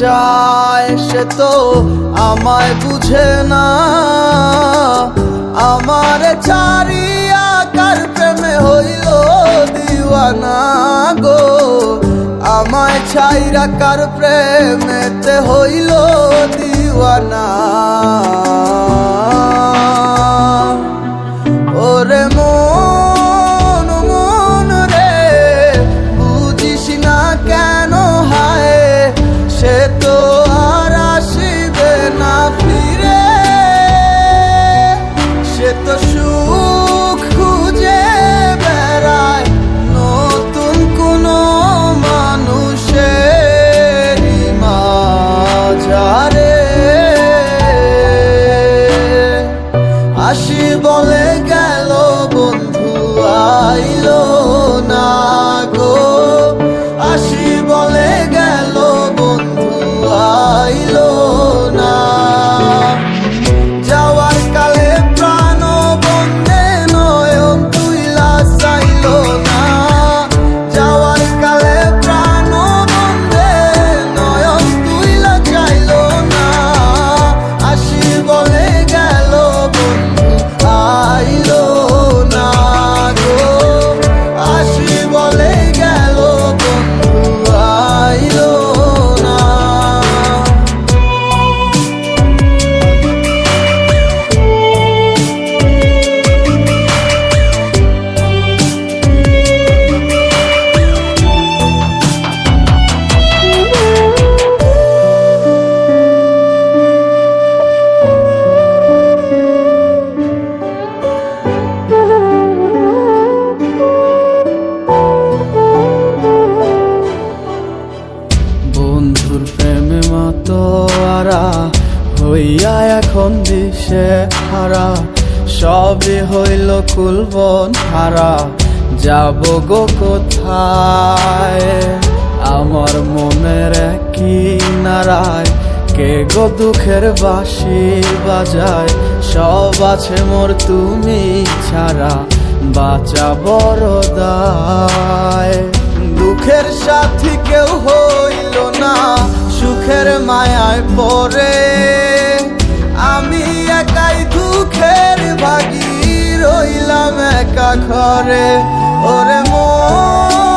চায় সে তো আমায় বুঝে না। আমার ছাড়িয়া কার প্রেমে হইল দিওয়ানা গো, আমায় ছাইরা কার প্রেমেতে হইল দিওয়ানা। ওরে মন মন রে বুঝিস না কেন হায়, সে তো আর আসিবে না ফিরে। সে তো সুখ খুঁজে বেড়ায় নতুন কোনো মানুষের মাঝারে। আসি বলে গেল বন্ধু আইলো না গো, আসি বলে গেল বন্ধু আইলো না। যাওয়ার কালে প্রাণ বন্ধে নয়ন তুইলা চাইলো না, যাওয়ার কালে প্রাণ বন্ধে নয়ন তুইলা চাইলো না। আসি বলে গেল বন্ধু আইলো না গো, আসি বলে গেল বন্ধু আইলো না। বন্ধুর প্রেমে মাতোয়ারা হইয়া এখন দিশে হারা, সবই হইল কুলবন হারা। যাব গো কোথায় আমার মনের কিনারায়, কে গো দুঃখের বাঁশি বাজায়। সব আছে মোর তুমি ছাড়া, বাঁচা বড় দায়। দুঃখের সাথী কেউ হইল না, সুখের মায়ায় পড়ে আমি একাই দুঃখের ভাগী রইলাম একা ঘরে। ওরে মন